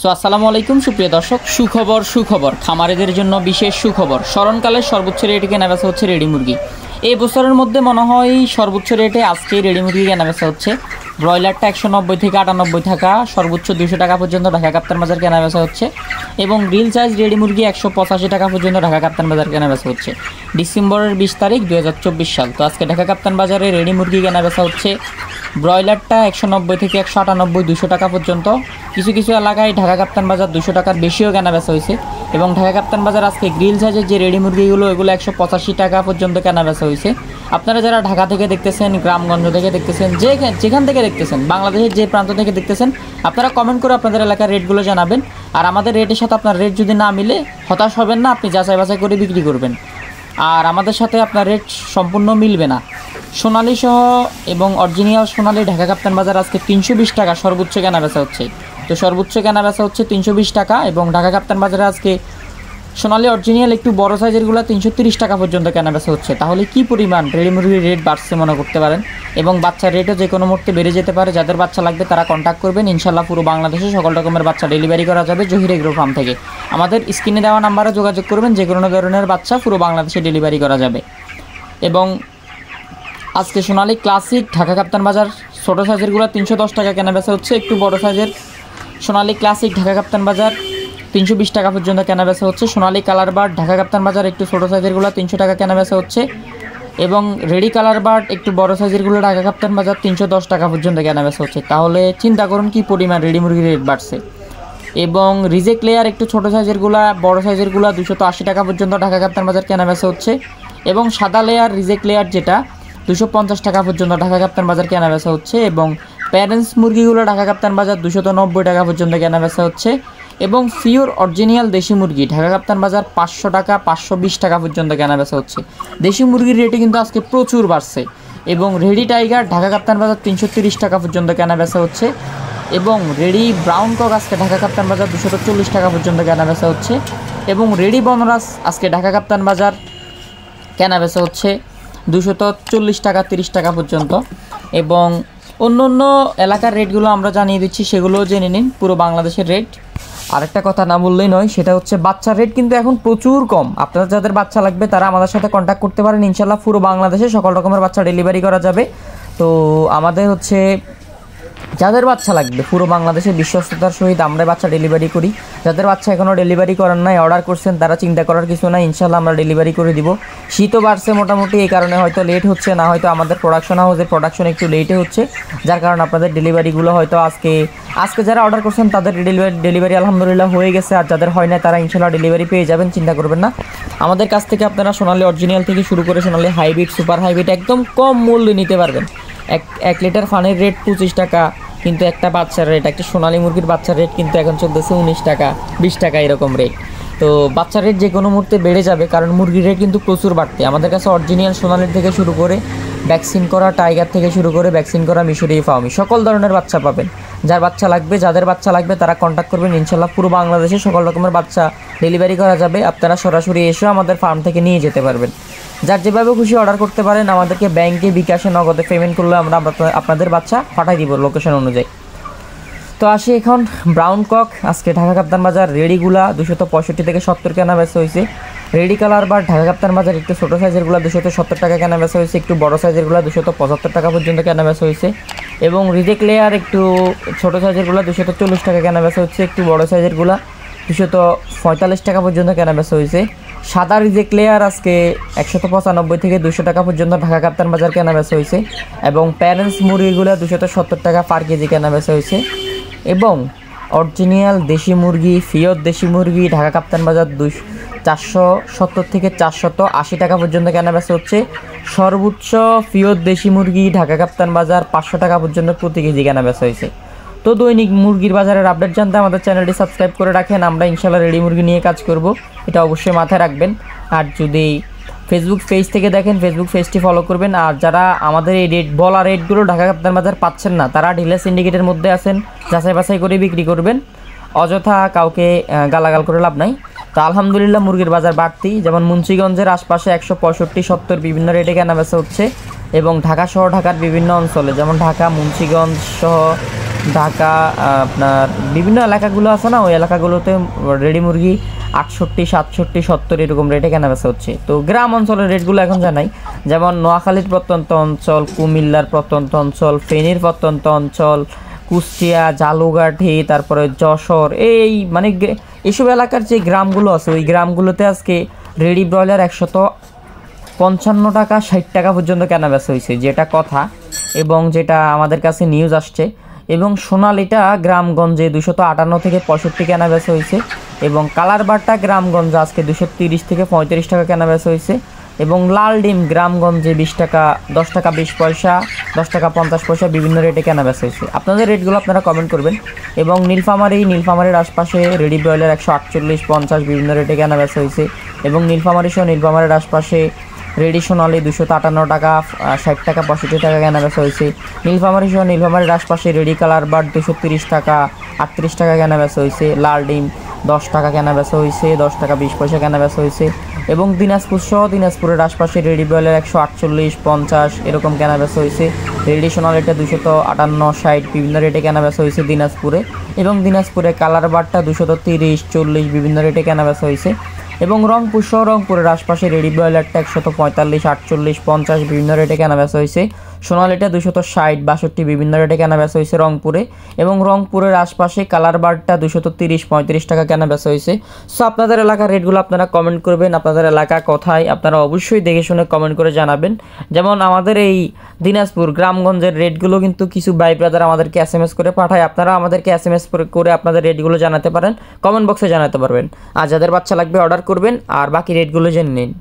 So আসসালামু আলাইকুম সুপ্রিয় দর্শক, সুখবর খামারিদের জন্য বিশেষ সুখবর। স্মরণকালের সর্বোচ্চ রেটে কেনাবেচা হচ্ছে রেডি মুরগি। এই বছরের মধ্যে মনে হয় সর্বোচ্চ রেটে আজকে রেডি মুরগি কেনাবেচা হচ্ছে। ব্রয়লারটা 190 থেকে 98 টাকা, সর্বোচ্চ 200 টাকা পর্যন্ত ঢাকা কাপ্তান বাজার কেনাবেচা হচ্ছে। এবং গ্রিল সাইজ রেডি মুরগি 185 টাকা পর্যন্ত ঢাকা কাপ্তান বাজার কেনাবেচা হচ্ছে। ডিসেম্বরের 20 তারিখ 2024 সাল। তো আজকে ঢাকা কাপ্তান বাজারে রেডি মুরগি কেনাবেচা হচ্ছে। ব্রয়লারটা 190 থেকে 198, 200 টাকা পর্যন্ত। কিছু কিছু এলাকায় ঢাকা কাপ্তান বাজার 200 টাকার বেশিও কেনাবেচা হয়েছে। এবং ঢাকা কাপ্তান বাজার আজকে গ্রিল সাইজের যে রেডি মুরগিগুলো, এগুলো 185 টাকা পর্যন্ত কেনাবেচা হয়েছে। আপনারা যারা ঢাকা থেকে দেখতেছেন, গ্রামগঞ্জ থেকে দেখতেছেন, যেখান থেকে দেখতেছেন, বাংলাদেশের যে প্রান্ত থেকে দেখতেছেন, আপনারা কমেন্ট করে আপনাদের এলাকার রেটগুলো জানাবেন। আর আমাদের রেটের সাথে আপনার রেট যদি না মিলে হতাশ হবেন না, আপনি যাচাই বাছাই করে বিক্রি করবেন। আর আমাদের সাথে আপনার রেট সম্পূর্ণ মিলবে না। সোনালী সহ এবং অরিজিনাল সোনালী ঢাকা কাপ্তান বাজার আজকে 320 টাকা সর্বোচ্চ কেনাবেচা হচ্ছে। তো সর্বোচ্চ কেনাবেচা হচ্ছে 320 টাকা। এবং ঢাকা কাপ্তান বাজারে আজকে সোনালী অরিজিনাল একটু বড় সাইজেরগুলো 330 টাকা পর্যন্ত কেনাবেচা হচ্ছে। তাহলে কি পরিমাণ রেডি মুরগির রেট বাড়ছে মনে করতে পারেন। এবং বাচ্চার রেটও যে কোনো মুহূর্তে বেড়ে যেতে পারে। যাদের বাচ্চা লাগবে তারা কন্ট্যাক্ট করবেন। ইনশাল্লাহ পুরো বাংলাদেশে সকল রকমের বাচ্চা ডেলিভারি করা যাবে জহির এগ্রো ফার্ম থেকে। আমাদের স্ক্রিনে দেওয়া নাম্বারে যোগাযোগ করবেন, যে কোনো ধরনের বাচ্চা পুরো বাংলাদেশে ডেলিভারি করা যাবে। এবং আজকে সোনালী ক্লাসিক ঢাকা কাপ্তান বাজার ছোটো সাইজেরগুলো 310 টাকা কেনাবেচা হচ্ছে। একটু বড় সাইজের সোনালী ক্লাসিক ঢাকা কাপ্তান বাজার 320 টাকা পর্যন্ত কেনাবেচা হচ্ছে। সোনালী কালার বার্ড ঢাকা কাপ্তান বাজার একটু ছোটো সাইজেরগুলো 300 টাকা কেনাবেচা হচ্ছে। এবং রেডি কালার বার্ড একটু বড় সাইজেরগুলো ঢাকা কাপ্তান বাজার 310 টাকা পর্যন্ত কেনাবেচা হচ্ছে। তাহলে চিন্তা করুন কি পরিমাণ রেডি মুরগির রেট বাড়ছে। এবং রিজেক্ট লেয়ার একটু ছোটো সাইজেরগুলো, বড় সাইজেরগুলো 280 টাকা পর্যন্ত ঢাকা কাপ্তান বাজার কেনাবেচা হচ্ছে। এবং সাদা লেয়ার, রিজেক্ট লেয়ার যেটা 250 টাকা পর্যন্ত ঢাকা কাপ্তান বাজার কেনাবেচা হচ্ছে। এবং প্যারেন্টস মুরগিগুলো ঢাকা কাপ্তান বাজার 290 টাকা পর্যন্ত কেনাবেচা হচ্ছে। এবং পিওর অরিজিনাল দেশি মুরগি ঢাকা কাপ্তান বাজার 500 টাকা, 520 টাকা পর্যন্ত কেনাবেচা হচ্ছে। দেশি মুরগির রেটে কিন্তু আজকে প্রচুর বাড়ছে। এবং রেডি টাইগার ঢাকা কাপ্তান বাজার 330 টাকা পর্যন্ত কেনাবেচা হচ্ছে। এবং রেডি ব্রাউন কক আজকে ঢাকা কাপ্তান বাজার 240 টাকা পর্যন্ত কেনাবেচা হচ্ছে। এবং রেডি বনরাজ আজকে ঢাকা কাপ্তান বাজার কেনাবেচা হচ্ছে 240 টাকা, 30 টাকা পর্যন্ত। এবং অন্য অন্য এলাকার রেটগুলো আমরা জানিয়ে দিচ্ছি, সেগুলোও জেনে নিন পুরো বাংলাদেশের রেট। আরেকটা কথা না বললেই নয়, সেটা হচ্ছে বাচ্চার রেট কিন্তু এখন প্রচুর কম। আপনারা যাদের বাচ্চা লাগবে তারা আমাদের সাথে কন্ট্যাক্ট করতে পারেন। ইনশাল্লাহ পুরো বাংলাদেশে সকল রকমের বাচ্চা ডেলিভারি করা যাবে। তো আমাদের হচ্ছে যাদের বাচ্চা লাগবে পুরো বাংলাদেশে বিশ্বস্ততার সহিত আমরা বাচ্চা ডেলিভারি করি। যাদের বাচ্চা এখনও ডেলিভারি করার নাই, অর্ডার করছেন, তারা চিন্তা করার কিছু নাই, ইনশাল্লাহ আমরা ডেলিভারি করে দিব। শীতও বাড়ছে মোটামুটি, এই কারণে হয়তো লেট হচ্ছে, না হয়তো আমাদের প্রোডাকশন হাউসের প্রোডাকশন একটু লেটে হচ্ছে, যার কারণে আপনাদের ডেলিভারিগুলো হয়তো আজকে যারা অর্ডার করছেন তাদের ডেলিভারি আলহামদুলিল্লাহ হয়ে গেছে। আর যাদের হয় না তারা ইনশাল্লাহ ডেলিভারি পেয়ে যাবেন, চিন্তা করবেন না। আমাদের কাছ থেকে আপনারা সোনালী অরিজিনাল থেকে শুরু করে সোনালী হাইব্রিড, সুপার হাইব্রিড একদম কম মূল্যে নিতে পারবেন। এক লিটার ফানের রেট 25 টাকা, কিন্তু একটা বাচ্চার রেট, একটা সোনালী মুরগির বাচ্চার রেট কিন্তু এখন চলতেছে 19 টাকা, 20 টাকা এরকম রেট। তো বাচ্চার রেট যে কোনো মুহূর্তে বেড়ে যাবে, কারণ মুরগির রেট কিন্তু প্রচুর বাড়তে। আমাদের কাছে অরিজিনাল সোনালীর থেকে শুরু করে ভ্যাকসিন করা টাইগার থেকে শুরু করে ভ্যাকসিন করা মিশরি ফার্মি সকল ধরনের বাচ্চা পাবেন। যাদের বাচ্চা লাগবে তারা কন্ট্যাক্ট করবেন। ইনশাল্লাহ পুরো বাংলাদেশে সকল রকমের বাচ্চা ডেলিভারি করা যাবে। আপনারা সরাসরি এসেও আমাদের ফার্ম থেকে নিয়ে যেতে পারবেন। যার যেভাবে খুশি অর্ডার করতে পারেন। আমাদেরকে ব্যাংকে, বিকাশে, নগদে পেমেন্ট করলে আমরা আপনাদের বাচ্চা পাঠাই দিব লোকেশন অনুযায়ী। তো আসি এখন ব্রাউন কক আজকে ঢাকা কাপ্তান বাজার রেডিগুলা 265 থেকে 70 কেনাবেচা হয়েছে। রেডি কালার বা ঢাকা কাপ্তান বাজার একটু ছোটো সাইজেরগুলো 270 টাকা কেনাবেচা হয়েছে। একটু বড় সাইজেরগুলো 275 টাকা পর্যন্ত কেনাবেচা হয়েছে। এবং রিজেক্ট লেয়ার একটু ছোটো সাইজেরগুলো 240 টাকা কেনাবেচা হচ্ছে। একটু বড় সাইজেরগুলো 245 টাকা পর্যন্ত কেনাবেচা হয়েছে। সাদা রিজেক্ট লেয়ার আজকে 195 থেকে 200 টাকা পর্যন্ত ঢাকা কাপ্তান বাজার কেনাবেচা হয়েছে। এবং প্যারেন্টস মুরগিগুলো 270 টাকা পার কেজি কেনাবেচা হয়েছে। এবং অরিজিনাল দেশি মুরগি, ফিওর দেশি মুরগি ঢাকা কাপ্তান বাজার 470 থেকে 480 টাকা পর্যন্ত কেনাবেচা হচ্ছে। সর্বোচ্চ ফিওর দেশি মুরগি ঢাকা কাপ্তান বাজার 500 টাকা পর্যন্ত প্রতি কেজি কেনাবেচা হয়েছে। তো দৈনিক মুরগির বাজারের আপডেট জানতে আমাদের চ্যানেলটি সাবস্ক্রাইব করে রাখেন। আমরা ইনশাল্লাহ রেডি মুরগি নিয়ে কাজ করব, এটা অবশ্যই মাথায় রাখবেন। আর যদি ফেসবুক পেজ থেকে দেখেন, ফেসবুক পেজটি ফলো করবেন। আর যারা আমাদের এই রেটগুলো ঢাকা কাপ্তান বাজার পাচ্ছেন না, তারা ডিলার সিন্ডিকেটের মধ্যে আছেন, যাচাই বাছাই করে বিক্রি করবেন। অযথা কাউকে গালাগাল করে লাভ নাই। তো আলহামদুলিল্লাহ মুরগির বাজার বাড়তি, যেমন মুন্সিগঞ্জের আশপাশে 165, 70 বিভিন্ন রেটে কেনাবেচা হচ্ছে। এবং ঢাকা সহ ঢাকার বিভিন্ন অঞ্চলে যেমন ঢাকা, মুন্সিগঞ্জ সহ ঢাকা আপনার বিভিন্ন এলাকাগুলো আছে না, ওই এলাকাগুলোতে রেডি মুরগি 68, 67, 70 এরকম রেটে কেনাবেচা হচ্ছে। তো গ্রাম অঞ্চলের রেটগুলো এখন জানাই, যেমন নোয়াখালীর প্রত্যন্ত অঞ্চল, কুমিল্লার প্রত্যন্ত অঞ্চল, ফেনীর প্রত্যন্ত অঞ্চল, কুষ্টিয়া, জালুঘাটি, তারপরে যশোর, এই মানে এইসব এলাকার যে গ্রামগুলো আছে ওই গ্রামগুলোতে আজকে রেডি ব্রয়লার 155 টাকা 60 টাকা পর্যন্ত কেনাবেচা হয়েছে, যেটা কথা এবং যেটা আমাদের কাছে নিউজ আসছে। এবং সোনালিটা গ্রামগঞ্জে 258 থেকে 65 কেনাবেচা হয়েছে, এবং কালার বারটা গ্রামগঞ্জে আজকে 230 থেকে 35 টাকা কেনাবেচা হয়েছে, এবং লাল ডিম গ্রামগঞ্জে 20 টাকা, 10 টাকা 20 পয়সা, 10 টাকা 50 পয়সা বিভিন্ন রেটে কেনাবেচা হয়েছে। আপনাদের রেটগুলো আপনারা কমেন্ট করবেন। এবং নীলফামারীর আশপাশে রেডি ব্রয়লার 148, 50 বিভিন্ন রেটে কেনাবেচা হয়েছে। এবং নীলফামারীর আশপাশে রেডি সোনালি 253 টাকা, 60 টাকা 65 টাকা কেনাবেচা হয়েছে। নীলফামারীর আশপাশে রেডি কালার বার্ড 230 টাকা 38 টাকা কেনাবেচা হয়েছে। লাল ডিম 10 টাকা কেনাবেচা হয়েছে, 10 টাকা 20 পয়সা কেনাবেচা হয়েছে। এবং দিনাজপুরের আশপাশে রেডি ব্রয়লার 148, 50 এরকম কেনাবেচা হয়েছে। রেডি সোনালিটা 258, 60 বিভিন্ন রেটে কেনাবেচা হয়েছে দিনাজপুরে। এবং দিনাজপুরে কালার বারটা 230, 40 বিভিন্ন রেটে কেনাবেচা হয়েছে। এবং রংপুরের আশপাশে রেডি ব্রয়লারটা 145, 48, 50 বিভিন্ন রেটে কেনাবেচা হয়েছে। সোনালিটা 260, 62 বিভিন্ন রেটে কেনাবেচা হয়েছে রংপুরে। এবং রংপুরের আশপাশে কালার বারটা 230, 35 টাকা কেনাবেচা হয়েছে। সো আপনাদের এলাকার রেটগুলো আপনারা কমেন্ট করবেন, আপনাদের এলাকা কোথায় আপনারা অবশ্যই দেখে শুনে কমেন্ট করে জানাবেন। যেমন আমাদের এই দিনাজপুর গ্রামগঞ্জের রেটগুলো কিন্তু কিছু ভাই ব্রাদার আমাদেরকে SMS করে পাঠায়, আপনারা আমাদেরকে SMS করে আপনাদের রেটগুলো জানাতে পারেন, কমেন্ট বক্সে জানাতে পারবেন। আর যাদের বাচ্চা লাগবে অর্ডার করবেন, আর বাকি রেটগুলো জেনে নিন।